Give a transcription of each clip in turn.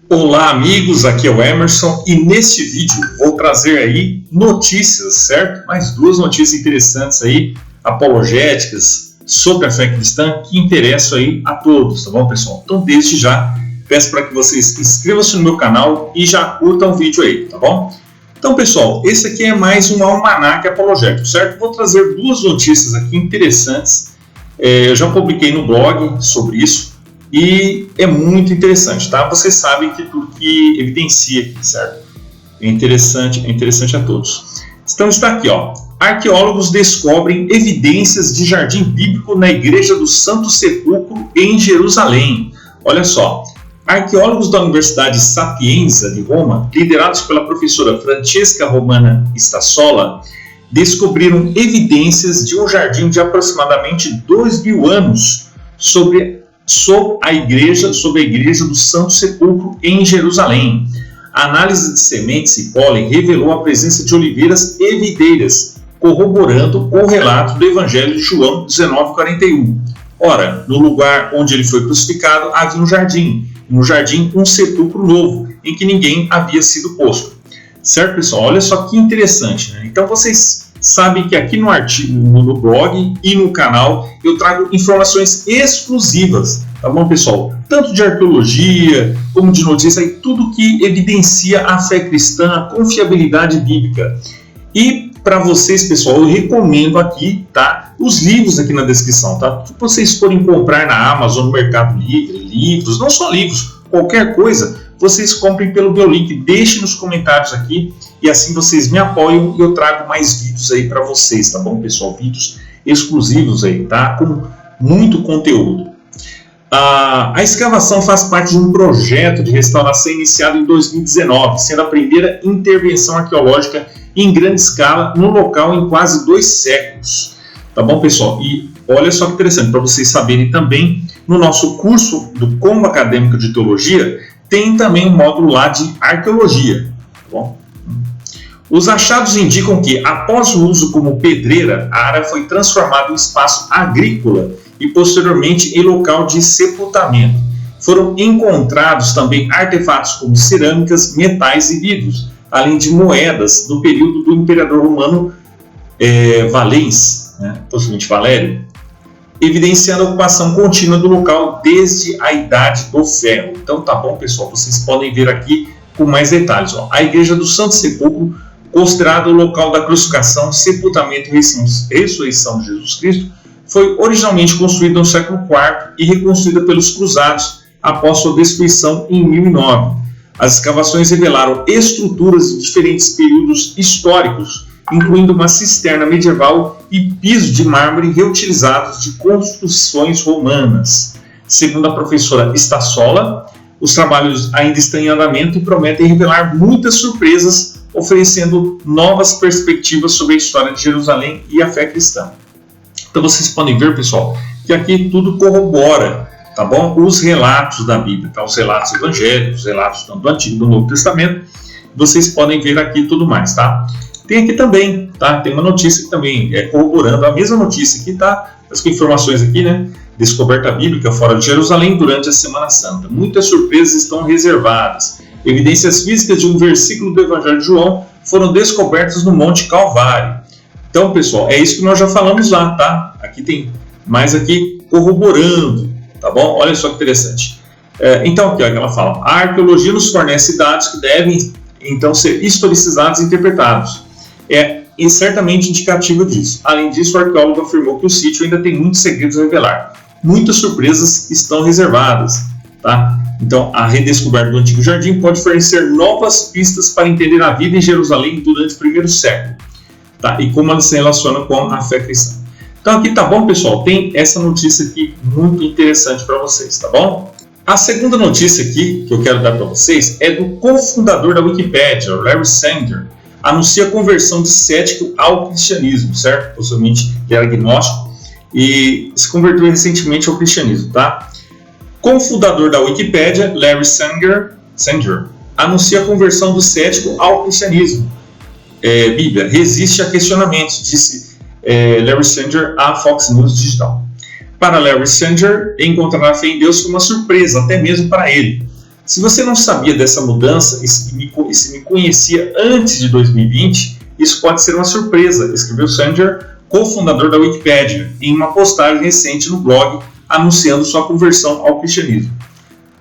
Olá amigos, aqui é o Emerson e neste vídeo vou trazer aí notícias, certo? Mais duas notícias interessantes aí, apologéticas, sobre a fé cristã que interessam aí a todos, tá bom pessoal? Então desde já peço para que vocês inscrevam-se no meu canal e já curtam o vídeo aí, tá bom? Então pessoal, esse aqui é mais um almanaque apologético, certo? Vou trazer duas notícias aqui interessantes, eu já publiquei no blog sobre isso. E é muito interessante, tá? Vocês sabem que tudo que evidencia aqui, certo? É interessante a todos. Então está aqui, ó. Arqueólogos descobrem evidências de jardim bíblico na Igreja do Santo Sepulcro em Jerusalém. Olha só. Arqueólogos da Universidade Sapienza de Roma, liderados pela professora Francesca Romana Stassola, descobriram evidências de um jardim de aproximadamente 2.000 anos sobre a igreja do Santo Sepulcro em Jerusalém. A análise de sementes e pólen revelou a presença de oliveiras e videiras, corroborando o relato do Evangelho de João 19:41. Ora, no lugar onde ele foi crucificado havia um jardim, e no jardim um sepulcro novo, em que ninguém havia sido posto. Certo, pessoal? Olha só que interessante, né? Então vocês sabem que aqui no artigo, no blog e no canal eu trago informações exclusivas, tá bom pessoal? Tanto de arqueologia como de notícia, e tudo que evidencia a fé cristã, a confiabilidade bíblica. E para vocês, pessoal, eu recomendo aqui, tá? Os livros aqui na descrição, tá? Se vocês forem comprar na Amazon, no Mercado Livre, livros, não só livros, qualquer coisa, vocês comprem pelo meu link, deixem nos comentários aqui e assim vocês me apoiam e eu trago mais vídeos aí para vocês, tá bom, pessoal? Vídeos exclusivos aí, tá? Com muito conteúdo. A escavação faz parte de um projeto de restauração iniciado em 2019, sendo a primeira intervenção arqueológica em grande escala no local em quase 2 séculos. Tá bom, pessoal? E olha só que interessante, para vocês saberem também, no nosso curso do Combo Acadêmico de Teologia, tem também um módulo lá de arqueologia. Tá bom? Os achados indicam que, após o uso como pedreira, a área foi transformada em espaço agrícola e posteriormente em local de sepultamento. Foram encontrados também artefatos como cerâmicas, metais e vidros, além de moedas do período do imperador romano Valens, né, possivelmente Valério, evidenciando a ocupação contínua do local desde a Idade do Ferro. Então tá bom, pessoal, vocês podem ver aqui com mais detalhes. Ó. A Igreja do Santo Sepulcro, considerada o local da crucificação, sepultamento e ressurreição de Jesus Cristo, foi originalmente construída no século IV e reconstruída pelos cruzados após sua destruição em 1009. As escavações revelaram estruturas de diferentes períodos históricos, incluindo uma cisterna medieval e piso de mármore reutilizados de construções romanas. Segundo a professora Stassola, os trabalhos ainda estão em andamento e prometem revelar muitas surpresas, oferecendo novas perspectivas sobre a história de Jerusalém e a fé cristã. Então vocês podem ver, pessoal, que aqui tudo corrobora, tá bom? Os relatos da Bíblia, tá? Os relatos evangélicos, os relatos tanto do Antigo e do Novo Testamento, vocês podem ver aqui tudo mais, tá? Tem aqui também, tá? Tem uma notícia que também é corroborando a mesma notícia aqui, tá? As informações aqui, né? Descoberta bíblica fora de Jerusalém durante a Semana Santa. Muitas surpresas estão reservadas. Evidências físicas de um versículo do Evangelho de João foram descobertas no Monte Calvário. Então, pessoal, é isso que nós já falamos lá, tá? Aqui tem mais aqui corroborando, tá bom? Olha só que interessante. Então, aqui ó, ela fala, a arqueologia nos fornece dados que devem, então, ser historicizados e interpretados. É certamente indicativo disso. Além disso, o arqueólogo afirmou que o sítio ainda tem muitos segredos a revelar. Muitas surpresas estão reservadas, tá? Então, a redescoberta do Antigo Jardim pode fornecer novas pistas para entender a vida em Jerusalém durante o primeiro século. Tá? E como ela se relaciona com a fé cristã. Então aqui tá bom, pessoal? Tem essa notícia aqui muito interessante para vocês, tá bom? A segunda notícia aqui que eu quero dar para vocês é do cofundador da Wikipédia, Larry Sanger, anuncia a conversão de cético ao cristianismo, certo? Possivelmente que era agnóstico e se converteu recentemente ao cristianismo, tá? Cofundador da Wikipédia, Larry Sanger, anuncia a conversão do cético ao cristianismo. Bíblia resiste a questionamentos, disse Larry Sanger à Fox News Digital. Para Larry Sanger, encontrar a fé em Deus foi uma surpresa, até mesmo para ele. Se você não sabia dessa mudança e se me conhecia antes de 2020, isso pode ser uma surpresa, escreveu Sanger, cofundador da Wikipédia, em uma postagem recente no blog anunciando sua conversão ao cristianismo.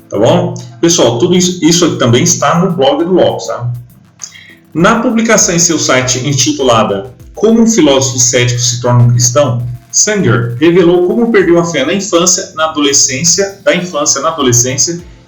Tá bom? Pessoal, tudo isso aqui também está no blog do UOL, tá? Na publicação em seu site intitulada Como um filósofo cético se torna um cristão, Sanger revelou como perdeu a fé na infância, na adolescência,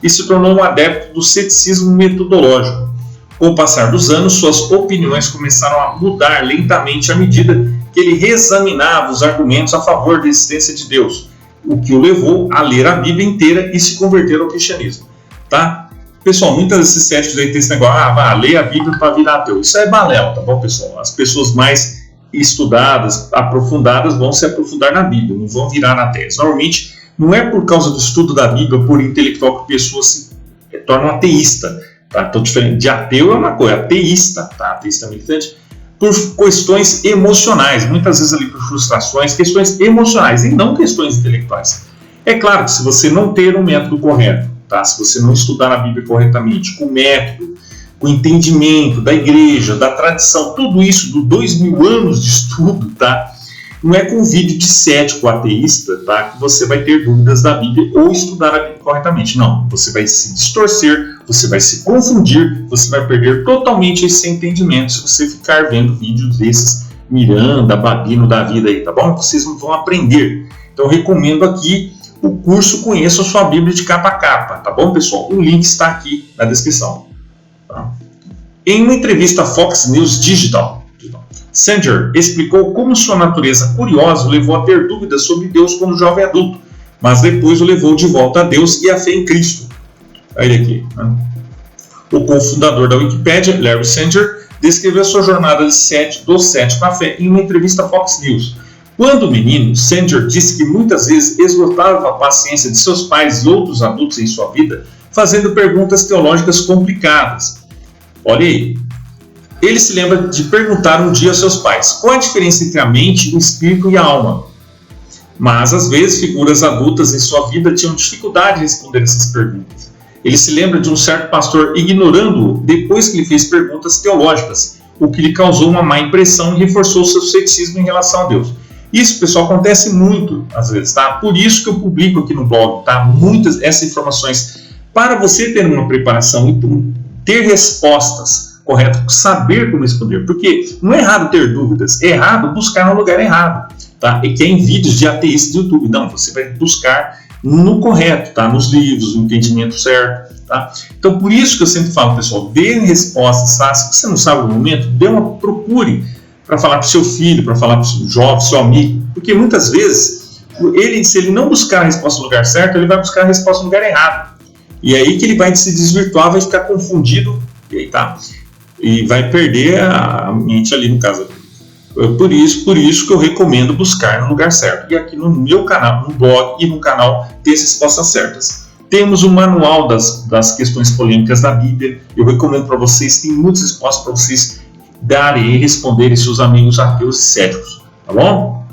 e se tornou um adepto do ceticismo metodológico. Com o passar dos anos, suas opiniões começaram a mudar lentamente à medida que ele reexaminava os argumentos a favor da existência de Deus, o que o levou a ler a Bíblia inteira e se converter ao cristianismo. Tá? Pessoal, muitas desses céticos aí tem esse negócio, lê a Bíblia para virar ateu. Isso é balela, tá bom, pessoal? As pessoas mais estudadas, aprofundadas, vão se aprofundar na Bíblia, não vão virar ateus. Normalmente, não é por causa do estudo da Bíblia, por intelectual, que a pessoa se torna ateísta. Tá? Então, diferente de ateu é uma coisa, ateísta, tá? Ateísta militante, por questões emocionais, muitas vezes ali por frustrações, questões emocionais e não questões intelectuais. É claro que se você não ter um método correto, tá? Se você não estudar a Bíblia corretamente, com método, com entendimento da igreja, da tradição, tudo isso do 2000 anos de estudo, tá? Não é com vídeo de cético ateísta, tá? Que você vai ter dúvidas da Bíblia ou estudar a Bíblia corretamente. Não, você vai se distorcer, você vai se confundir, você vai perder totalmente esse entendimento se você ficar vendo vídeos desses Miranda, Babino da vida aí, tá bom? Vocês não vão aprender. Então eu recomendo aqui o curso Conheça a Sua Bíblia de Capa a Capa, tá bom, pessoal? O link está aqui na descrição. Tá? Em uma entrevista à Fox News Digital, Sanger explicou como sua natureza curiosa o levou a ter dúvidas sobre Deus quando jovem adulto, mas depois o levou de volta a Deus e a fé em Cristo. Olha ele aqui. Né? O cofundador da Wikipédia, Larry Sanger, descreveu sua jornada do cético à fé em uma entrevista à Fox News. Quando menino, Sanger disse que muitas vezes esgotava a paciência de seus pais e outros adultos em sua vida, fazendo perguntas teológicas complicadas. Olha aí. Ele se lembra de perguntar um dia aos seus pais qual a diferença entre a mente, o espírito e a alma. Mas, às vezes, figuras adultas em sua vida tinham dificuldade em responder essas perguntas. Ele se lembra de um certo pastor ignorando-o depois que lhe fez perguntas teológicas, o que lhe causou uma má impressão e reforçou seu ceticismo em relação a Deus. Isso, pessoal, acontece muito, às vezes, tá? Por isso que eu publico aqui no blog, tá? Muitas essas informações para você ter uma preparação e ter respostas corretas, saber como responder. Porque não é errado ter dúvidas, é errado buscar no lugar errado, tá? E que é em vídeos de ateístas do YouTube. Não, você vai buscar no correto, tá? Nos livros, no entendimento certo, tá? Então, por isso que eu sempre falo, pessoal, dê respostas, tá? Se você não sabe no momento, procure para falar para o seu filho, para falar para o seu jovem, seu amigo, porque muitas vezes, se ele não buscar a resposta no lugar certo, ele vai buscar a resposta no lugar errado. E é aí que ele vai se desvirtuar, vai ficar confundido, e aí tá? E vai perder a mente ali no caso. Por isso que eu recomendo buscar no lugar certo. E aqui no meu canal, no blog e no canal, ter as respostas certas. Temos o manual das questões polêmicas da Bíblia. Eu recomendo para vocês, tem muitas respostas para vocês darem e responderem seus amigos ateus e céticos. Tá bom?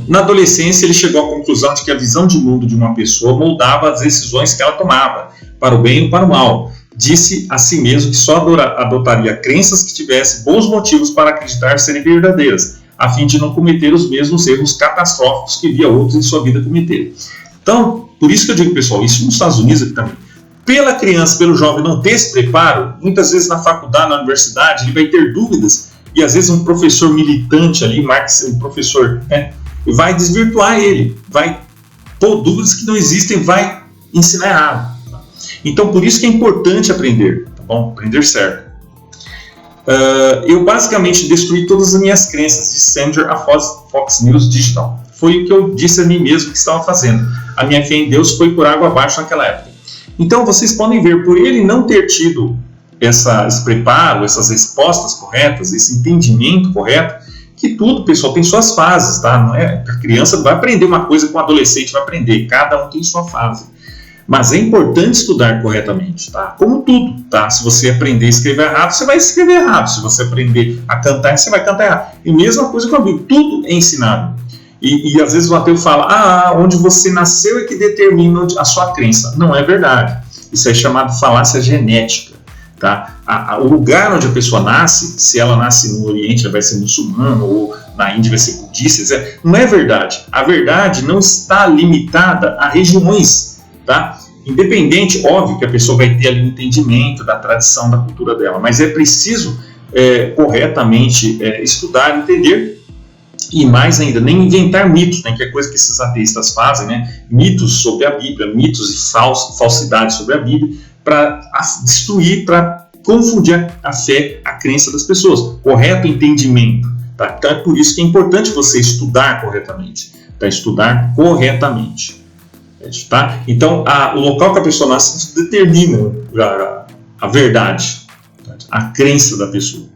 Na adolescência, ele chegou à conclusão de que a visão de mundo de uma pessoa moldava as decisões que ela tomava, para o bem ou para o mal. Disse a si mesmo que só adotaria crenças que tivessem bons motivos para acreditar serem verdadeiras, a fim de não cometer os mesmos erros catastróficos que via outros em sua vida cometerem. Então, por isso que eu digo, pessoal, isso nos Estados Unidos aqui também. Pela criança, pelo jovem não ter esse preparo, muitas vezes na faculdade, na universidade, ele vai ter dúvidas, e às vezes um professor militante ali, um professor, vai desvirtuar ele, vai pôr dúvidas que não existem, vai ensinar errado. Então, por isso que é importante aprender, tá bom? Aprender certo. Eu basicamente destruí todas as minhas crenças, disse Sanger à Fox News Digital. Foi o que eu disse a mim mesmo que estava fazendo. A minha fé em Deus foi por água abaixo naquela época. Então, vocês podem ver, por ele não ter tido esse preparo, essas respostas corretas, esse entendimento correto, que tudo, pessoal, tem suas fases, tá? Não é? A criança vai aprender uma coisa que o adolescente vai aprender, cada um tem sua fase. Mas é importante estudar corretamente, tá? Como tudo, tá? Se você aprender a escrever errado, você vai escrever errado. Se você aprender a cantar, você vai cantar errado. E mesma coisa com a Bíblia, tudo é ensinado. E às vezes o ateu fala, onde você nasceu é que determina a sua crença. Não é verdade. Isso é chamado falácia genética. Tá? O lugar onde a pessoa nasce, se ela nasce no Oriente, ela vai ser muçulmana, ou na Índia vai ser budista, não é verdade. A verdade não está limitada a regiões. Tá? Independente, óbvio que a pessoa vai ter ali um entendimento da tradição, da cultura dela, mas é preciso corretamente estudar, entender. E mais ainda, nem inventar mitos, né, que é coisa que esses ateístas fazem, né, mitos sobre a Bíblia, mitos e falsidades sobre a Bíblia, para destruir, para confundir a fé, a crença das pessoas. Correto entendimento. Tá? Então é por isso que é importante você estudar corretamente. Tá? Estudar corretamente. Tá? Então o local que a pessoa nasce determina a verdade, tá? A crença da pessoa.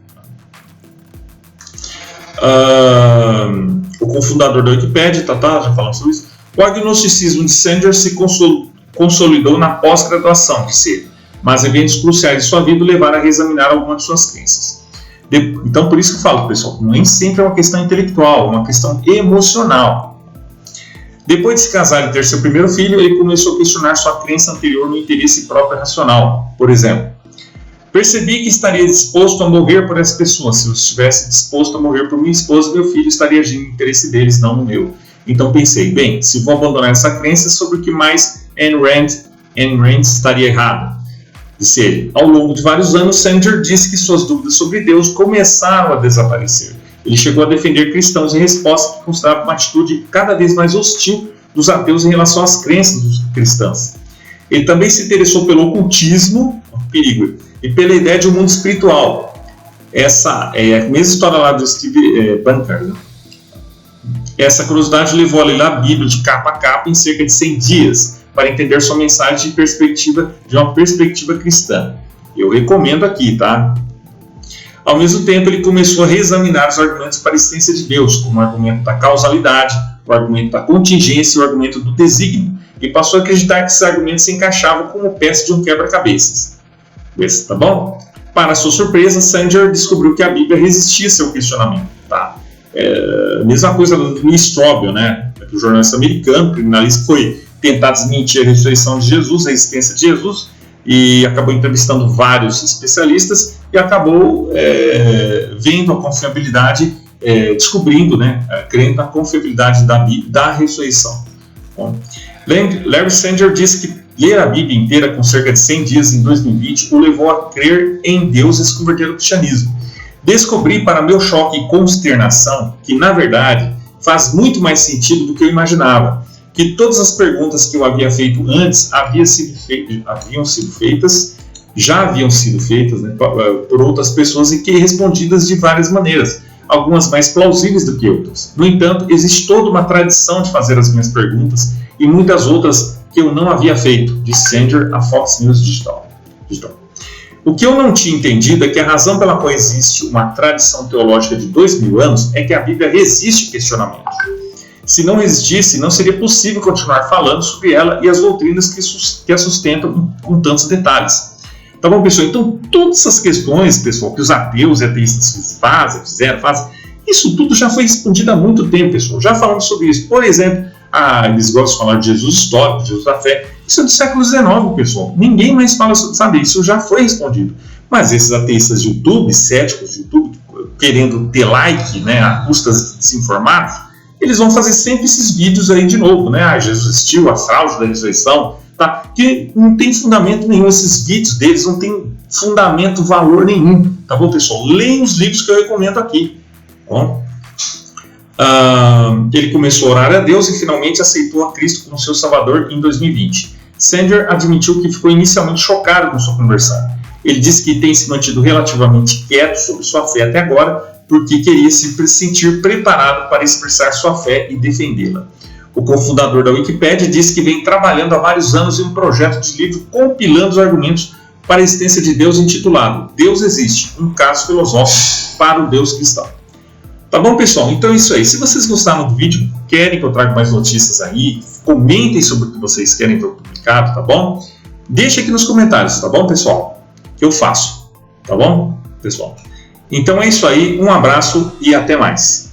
O cofundador da Wikipédia, já falamos sobre isso. O agnosticismo de Sanger se consolidou na pós-graduação, disse ele, mas eventos cruciais de sua vida o levaram a reexaminar algumas de suas crenças. Então, por isso que eu falo, pessoal, nem sempre é uma questão intelectual, é uma questão emocional. Depois de se casar e ter seu primeiro filho, ele começou a questionar sua crença anterior no interesse próprio racional. Por exemplo, percebi que estaria disposto a morrer por essa pessoa. Se eu estivesse disposto a morrer por minha esposa, meu filho estaria agindo no interesse deles, não no meu. Então pensei, bem, se vou abandonar essa crença, sobre o que mais Ayn Rand estaria errada? Disse ele. Ao longo de vários anos, Sanger disse que suas dúvidas sobre Deus começaram a desaparecer. Ele chegou a defender cristãos em resposta que mostrava uma atitude cada vez mais hostil dos ateus em relação às crenças dos cristãos. Ele também se interessou pelo ocultismo, perigo, e pela ideia de um mundo espiritual. Essa é a mesma história lá do Steve Banker. Né? Essa curiosidade levou a ler a Bíblia de capa a capa em cerca de 100 dias, para entender sua mensagem de uma perspectiva cristã. Eu recomendo aqui, tá? Ao mesmo tempo, ele começou a reexaminar os argumentos para a existência de Deus, como o argumento da causalidade, o argumento da contingência e o argumento do desígnio, e passou a acreditar que esses argumentos se encaixavam como peça de um quebra-cabeças. Tá bom? Para sua surpresa, Sanger descobriu que a Bíblia resistia a seu questionamento. Tá? Mesma coisa do Lee Strobel, né? O jornalista americano, criminalista, que foi tentar desmentir a ressurreição de Jesus, a existência de Jesus, e acabou entrevistando vários especialistas e acabou vendo a confiabilidade, descobrindo, né, crendo na confiabilidade da ressurreição. Bom, Larry Sanger disse que ler a Bíblia inteira com cerca de 100 dias em 2020 o levou a crer em Deus e se converter ao cristianismo. Descobri, para meu choque e consternação, que, na verdade, faz muito mais sentido do que eu imaginava, que todas as perguntas que eu havia feito antes já haviam sido feitas, né, por outras pessoas e que respondidas de várias maneiras, algumas mais plausíveis do que outras. No entanto, existe toda uma tradição de fazer as minhas perguntas e muitas outras que eu não havia feito, disse Sanger à Fox News Digital. O que eu não tinha entendido é que a razão pela qual existe uma tradição teológica de 2000 anos é que a Bíblia resiste ao questionamento. Se não existisse, não seria possível continuar falando sobre ela e as doutrinas que a sustentam com tantos detalhes. Tá bom, pessoal? Então, todas essas questões, pessoal, que os ateus e ateístas fazem, isso tudo já foi respondido há muito tempo, pessoal. Já falamos sobre isso. Por exemplo, eles gostam de falar de Jesus histórico, de Jesus da fé. Isso é do século XIX, pessoal. Ninguém mais fala sobre, sabe? Isso já foi respondido. Mas esses ateístas de YouTube, céticos de YouTube, querendo ter like, né, a custas desinformados, eles vão fazer sempre esses vídeos aí de novo, né? Jesus existiu, a fraude da ressurreição, tá? Que não tem fundamento nenhum, esses vídeos deles não tem fundamento, valor nenhum, tá bom, pessoal? Leiam os livros que eu recomendo aqui, bom? Ele começou a orar a Deus e finalmente aceitou a Cristo como seu Salvador em 2020. Sanger admitiu que ficou inicialmente chocado com sua conversão. Ele disse que tem se mantido relativamente quieto sobre sua fé até agora, porque queria se sentir preparado para expressar sua fé e defendê-la. O cofundador da Wikipédia disse que vem trabalhando há vários anos em um projeto de livro compilando os argumentos para a existência de Deus intitulado Deus Existe, um caso filosófico para o Deus cristão. Tá bom, pessoal? Então é isso aí. Se vocês gostaram do vídeo, querem que eu traga mais notícias aí, comentem sobre o que vocês querem ver publicado, tá bom? Deixa aqui nos comentários, tá bom, pessoal? Que eu faço, tá bom, pessoal? Então é isso aí, um abraço e até mais.